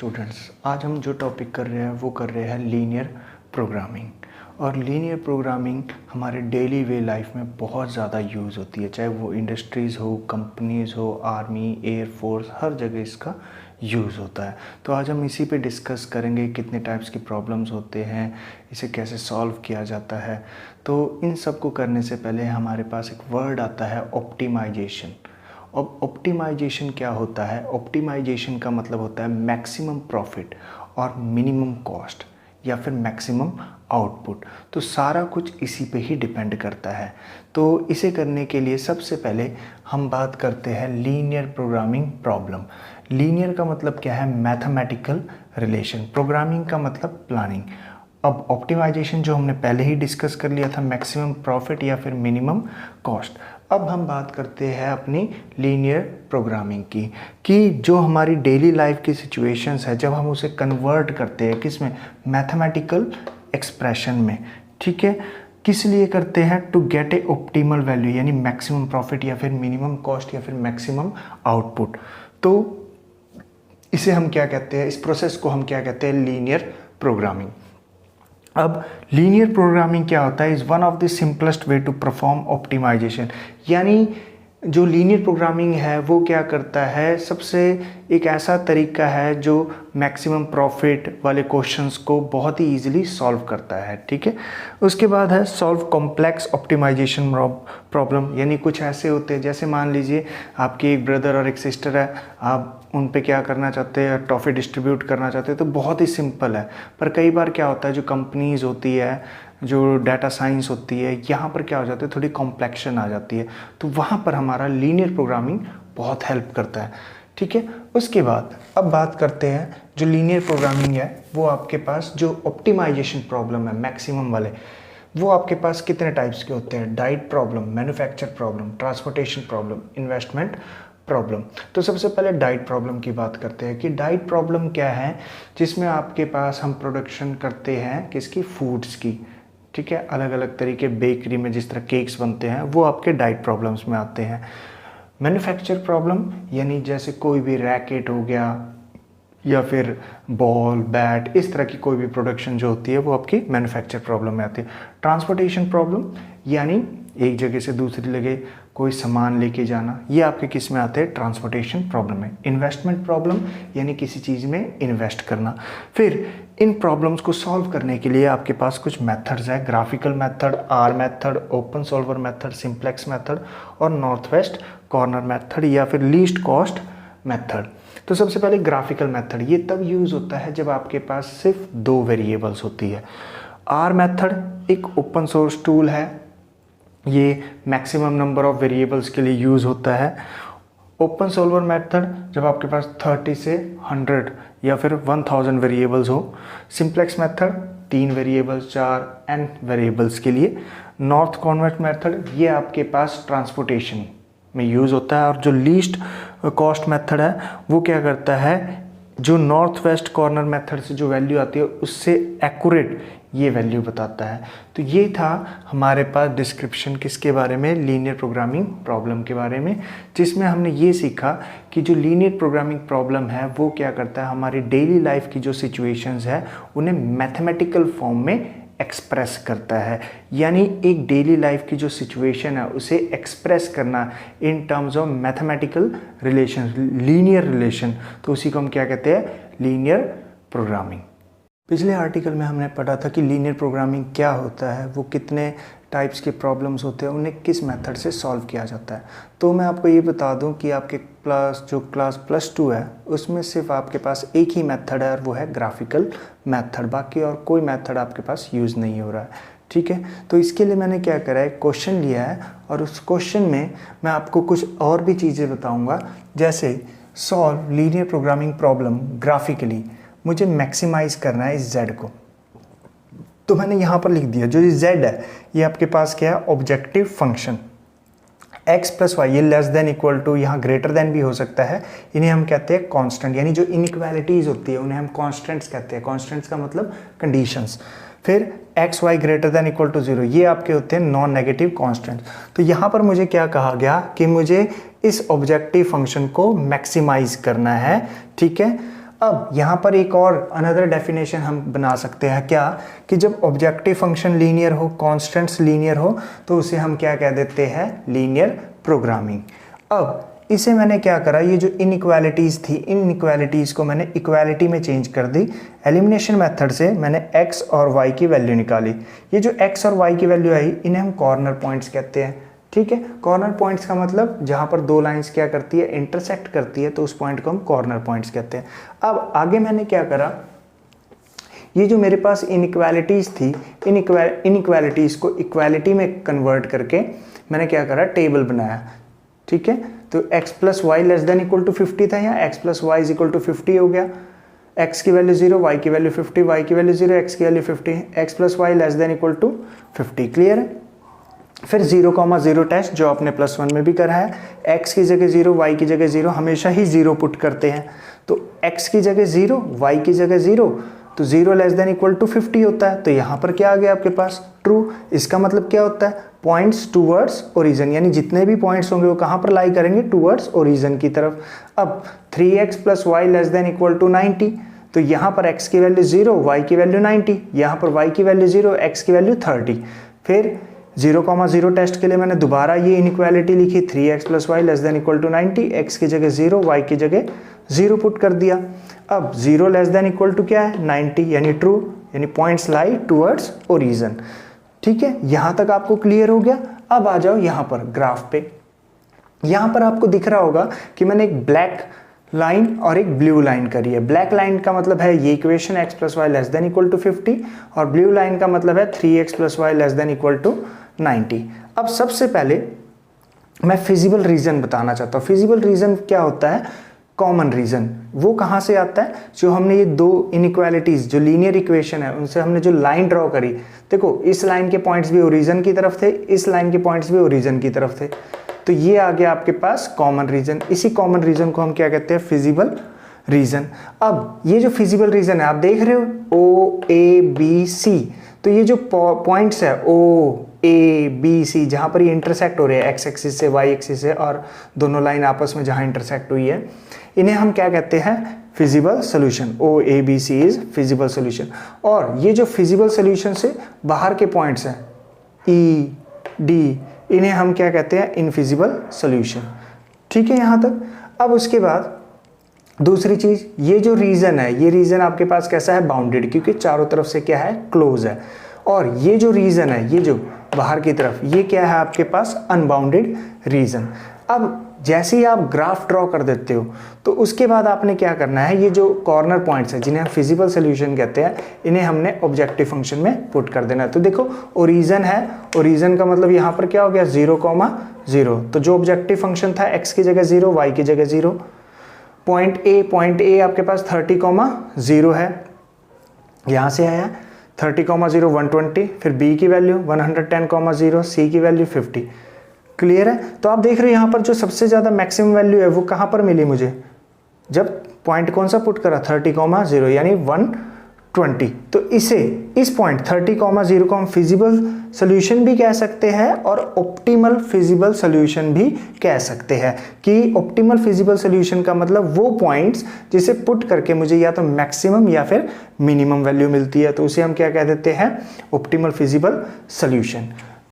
Students, आज हम जो टॉपिक कर रहे हैं वो कर रहे हैं लीनियर प्रोग्रामिंग। और लीनियर प्रोग्रामिंग हमारे डेली वे लाइफ में बहुत ज़्यादा यूज़ होती है, चाहे वो इंडस्ट्रीज़ हो, कंपनीज़ हो, आर्मी, एयरफोर्स, हर जगह इसका यूज़ होता है। तो आज हम इसी पे डिस्कस करेंगे कितने टाइप्स की प्रॉब्लम्स होते हैं, इसे कैसे सॉल्व किया जाता है। तो इन सब को करने से पहले हमारे पास एक वर्ड आता है ऑप्टिमाइजेशन। अब ऑप्टिमाइजेशन क्या होता है? ऑप्टिमाइजेशन का मतलब होता है मैक्सिमम प्रॉफिट और मिनिमम कॉस्ट या फिर मैक्सिमम आउटपुट। तो सारा कुछ इसी पे ही डिपेंड करता है। तो इसे करने के लिए सबसे पहले हम बात करते हैं लीनियर प्रोग्रामिंग प्रॉब्लम। लीनियर का मतलब क्या है? Mathematical relation. प्रोग्रामिंग का मतलब प्लानिंग। अब ऑप्टिमाइजेशन जो हमने पहले ही डिस्कस कर लिया था, मैक्सिमम प्रॉफिट या फिर मिनिमम कॉस्ट। अब हम बात करते हैं अपनी लीनियर प्रोग्रामिंग की, कि जो हमारी डेली लाइफ की सिचुएशंस है, जब हम उसे कन्वर्ट करते हैं किस में? मैथमेटिकल एक्सप्रेशन में। ठीक है, किस लिए करते हैं? To get a optimal value, यानी मैक्सिमम प्रॉफिट या फिर मिनिमम कॉस्ट या फिर मैक्सिमम आउटपुट। तो इसे हम क्या कहते हैं? इस प्रोसेस को हम क्या कहते हैं? Linear programming. अब लीनियर प्रोग्रामिंग क्या होता है? Is one of the simplest way to perform optimization. यानी जो लीनियर प्रोग्रामिंग है वो क्या करता है? सबसे एक ऐसा तरीका है जो मैक्सिमम प्रॉफिट वाले क्वेश्चंस को बहुत ही इजीली सॉल्व करता है। ठीक है, उसके बाद है सॉल्व कॉम्प्लेक्स ऑप्टिमाइजेशन प्रॉब्लम। यानी कुछ ऐसे होते हैं, जैसे मान लीजिए आपके एक ब्रदर और एक सिस्टर है, आप उन पे क्या करना चाहते हैं? टॉफ़ी डिस्ट्रीब्यूट करना चाहते हैं। तो बहुत ही सिंपल है, पर कई बार क्या होता है, जो कंपनीज़ होती है, जो डाटा साइंस होती है, यहाँ पर क्या हो जाता है? थोड़ी कॉम्प्लेक्शन आ जाती है। तो वहाँ पर हमारा लीनियर प्रोग्रामिंग बहुत हेल्प करता है। ठीक है, उसके बाद अब बात करते हैं जो लीनियर प्रोग्रामिंग है वो आपके पास जो ऑप्टिमाइजेशन प्रॉब्लम है मैक्सिमम वाले, वो आपके पास कितने टाइप्स के होते हैं? Diet problem, manufacture problem, transportation problem, investment problem. तो सबसे पहले डाइट प्रॉब्लम की बात करते हैं कि डाइट प्रॉब्लम क्या है, जिसमें आपके पास हम प्रोडक्शन करते हैं किसकी? फूड्स की। ठीक है, अलग अलग तरीके बेकरी में जिस तरह केक्स बनते हैं वो आपके डाइट प्रॉब्लम्स में आते हैं। मैन्युफैक्चर प्रॉब्लम यानी जैसे कोई भी रैकेट हो गया या फिर बॉल, बैट, इस तरह की कोई भी प्रोडक्शन जो होती है वो आपकी मैन्युफैक्चर प्रॉब्लम में आती है। ट्रांसपोर्टेशन प्रॉब्लम यानी एक जगह से दूसरी जगह कोई सामान लेके जाना, ये आपके किस में आते हैं? ट्रांसपोर्टेशन प्रॉब्लम में। इन्वेस्टमेंट प्रॉब्लम यानी किसी चीज़ में इन्वेस्ट करना। फिर इन प्रॉब्लम्स को सॉल्व करने के लिए आपके पास कुछ मेथड्स है: graphical method, R method, open solver method, simplex method और नॉर्थ वेस्ट कॉर्नर मेथड या फिर लीस्ट कॉस्ट मेथड। तो सबसे पहले ग्राफिकल मेथड, ये तब यूज़ होता है जब आपके पास सिर्फ दो वेरिएबल्स होती है। आर मेथड एक ओपन सोर्स टूल है, ये मैक्सिमम नंबर ऑफ वेरिएबल्स के लिए यूज़ होता है। ओपन सॉल्वर मेथड जब आपके पास 30 से 100 या फिर 1000 वेरिएबल्स हो। Simplex method 3 variables, 4 n variables के लिए। नॉर्थ कॉन्वर्ट मेथड ये आपके पास ट्रांसपोर्टेशन में यूज़ होता है। और जो लीस्ट कॉस्ट मेथड है वो क्या करता है? जो नॉर्थ वेस्ट कॉर्नर मेथड से जो वैल्यू आती है उससे एक्यूरेट ये वैल्यू बताता है। तो ये था हमारे पास डिस्क्रिप्शन किसके बारे में? लीनियर प्रोग्रामिंग प्रॉब्लम के बारे में, जिसमें हमने ये सीखा कि जो लीनियर प्रोग्रामिंग प्रॉब्लम है वो क्या करता है? हमारी डेली लाइफ की जो सिचुएशंस है उन्हें मैथमेटिकल फॉर्म में एक्सप्रेस करता है। यानी एक डेली लाइफ की जो सिचुएशन है उसे एक्सप्रेस करना in terms of mathematical relation, linear relation. तो उसी को हम क्या कहते हैं? Linear programming. पिछले आर्टिकल में हमने पढ़ा था कि लीनियर प्रोग्रामिंग क्या होता है, वो कितने टाइप्स के प्रॉब्लम्स होते हैं, उन्हें किस मेथड से सॉल्व किया जाता है। तो मैं आपको ये बता दूं कि आपके क्लास +2 है उसमें सिर्फ आपके पास एक ही मेथड है और वो है ग्राफिकल मेथड। बाकी और कोई मेथड आपके पास यूज़ नहीं हो रहा है। ठीक है, तो इसके लिए मैंने क्या करा है? क्वेश्चन लिया है और उस क्वेश्चन में मैं आपको कुछ और भी चीज़ें बताऊँगा, जैसे solve linear programming problem graphically. मुझे मैक्सिमाइज़ करना है इस z को, तो मैंने यहाँ पर लिख दिया। जो ये z है ये आपके पास क्या है? Objective function. x + y ये लेस देन इक्वल टू, यहाँ ग्रेटर देन भी हो सकता है। इन्हें हम कहते हैं कांस्टेंट, यानी जो इनइक्वालिटीज़ होती है उन्हें हम कांस्टेंट्स कहते हैं। कांस्टेंट्स का मतलब कंडीशंस। फिर x y greater than equal to 0 ये आपके होते हैं नॉन नेगेटिव कांस्टेंट्स। तो यहाँ पर मुझे क्या कहा गया कि मुझे इस ऑब्जेक्टिव फंक्शन को मैक्सिमाइज करना है। ठीक है, अब यहाँ पर एक और अनदर डेफिनेशन हम बना सकते हैं क्या, कि जब ऑब्जेक्टिव फंक्शन लीनियर हो, कॉन्स्टेंट्स लीनियर हो, तो उसे हम क्या कह देते हैं, लीनियर प्रोग्रामिंग। अब इसे मैंने क्या करा, ये जो इनइक्वालिटीज़ थी, इन इनइक्वालिटीज़ को मैंने इक्वालिटी में चेंज कर दी। एलिमिनेशन मेथड से मैंने x और y की वैल्यू निकाली। ये जो x और y की वैल्यू आई, इन्हें हम कॉर्नर पॉइंट्स कहते हैं। ठीक है, कॉर्नर पॉइंट्स का मतलब जहाँ पर दो लाइंस क्या करती है, इंटरसेक्ट करती है, तो उस पॉइंट को हम कॉर्नर पॉइंट्स कहते हैं। अब आगे मैंने क्या करा, ये जो मेरे पास इनइक्वालिटीज़ थी, इनइक्वालिटीज़ को इक्वालिटी में कन्वर्ट करके मैंने क्या करा, टेबल बनाया। ठीक है, तो x plus y less than equal to 50 था, यहाँ x plus y is equal to 50 हो गया। x की वैल्यू 0, y की वैल्यू 50, y की वैल्यू 0, x की value 50, x plus y less than equal to 50। Clear है। फिर 0,0 टेस्ट जो आपने +1 में भी करा है, x की जगह 0, y की जगह 0, हमेशा ही 0 पुट करते हैं। तो x की जगह 0, y की जगह 0, तो 0 लेस देन इक्वल टू 50 होता है। तो यहाँ पर क्या आ गया आपके पास, ट्रू। इसका मतलब क्या होता है, पॉइंट्स टूवर्ड्स ओरिजिन, यानी जितने भी पॉइंट्स होंगे वो कहाँ पर लाई करेंगे, टूवर्ड्स ओरिजिन की तरफ। अब 3x plus y less than equal to 90, तो यहाँ पर x की वैल्यू 0, y की वैल्यू 90, यहाँ पर y की वैल्यू 0, x की वैल्यू 30। फिर 0,0 टेस्ट के लिए मैंने दोबारा ये इनइक्वालिटी लिखी, 3x plus y less than equal to 90, x की जगह 0, y की जगह 0 पुट कर दिया। अब 0 लेस देन इक्वल टू क्या है, 90, यानी ट्रू, यानी पॉइंट्स लाई टूवर्ड्स ओरिजिन। ठीक है, यहाँ तक आपको क्लियर हो गया। अब आ जाओ यहाँ पर ग्राफ पे। यहाँ पर आपको दिख रहा होगा कि मैंने एक ब्लैक लाइन और एक ब्लू लाइन करी है। ब्लैक लाइन का मतलब है ये equation x plus y less than equal to 50, और ब्लू लाइन का मतलब है 3x plus y less than equal to 90। अब सबसे पहले मैं फिजिबल रीजन बताना चाहता हूँ। फिजिबल रीजन क्या होता है, कॉमन रीजन। वो कहाँ से आता है, जो हमने ये दो इनइक्वालिटीज, जो लीनियर इक्वेशन है, उनसे हमने जो लाइन ड्रॉ करी, देखो इस लाइन के पॉइंट्स भी ओरिजिन की तरफ थे, इस लाइन के पॉइंट्स भी ओरिजिन की तरफ थे, तो ये आ गया आपके पास कॉमन रीजन। इसी कॉमन रीजन को हम क्या कहते हैं, फिजिबल रीजन। अब ये जो फिजिबल रीजन है, आप देख रहे हो O A B C, तो ये जो पॉइंट्स है O A B C, जहाँ पर ये इंटरसेक्ट हो रहे हैं x एक्सिस से y एक्सिस से, और दोनों लाइन आपस में जहाँ इंटरसेक्ट हुई है, इन्हें हम क्या कहते हैं, feasible solution. O A B C is feasible solution. और ये जो फिजिबल सोल्यूशन से बाहर के पॉइंट्स हैं E D, इन्हें हम क्या कहते हैं, इनफिजिबल सोल्यूशन। ठीक है यहाँ तक। अब उसके बाद दूसरी चीज, ये जो रीजन है, ये रीजन आपके पास कैसा है, बाउंडेड, क्योंकि चारों तरफ से क्या है, क्लोज है। और ये जो रीजन है, ये जो बाहर की तरफ, ये क्या है आपके पास, अनबाउंडेड रीजन। अब जैसे ही आप ग्राफ ड्रॉ कर देते हो, तो उसके बाद आपने क्या करना है, ये जो कॉर्नर पॉइंट्स हैं, जिन्हें हम फिजिबल सोल्यूशन कहते हैं, इन्हें हमने ऑब्जेक्टिव फंक्शन में पुट कर देना है। तो देखो ओरिजिन है, ओरिजिन का मतलब यहाँ पर क्या हो गया, 0,0। तो जो ऑब्जेक्टिव फंक्शन था, x की जगह 0, y की जगह 0। पॉइंट ए आपके पास 30,0 है, यहाँ से आया 30,0 120, फिर b की वैल्यू 110,0, c की वैल्यू 50। क्लियर है। तो आप देख रहे हो यहाँ पर जो सबसे ज़्यादा मैक्सिमम वैल्यू है वो कहाँ पर मिली मुझे, जब पॉइंट कौन सा पुट करा, 30,0 यानी 120। तो इस पॉइंट 30,0 को हम फिजिबल सोल्यूशन भी कह सकते हैं और ऑप्टिमल फिजिबल सोल्यूशन भी कह सकते हैं। कि ऑप्टिमल फिजिबल सोल्यूशन का मतलब वो पॉइंट्स जिसे पुट करके मुझे या तो मैक्सिमम या फिर मिनिमम वैल्यू मिलती है, तो उसे हम क्या कह देते हैं, ऑप्टिमल फिजिबल सोल्यूशन।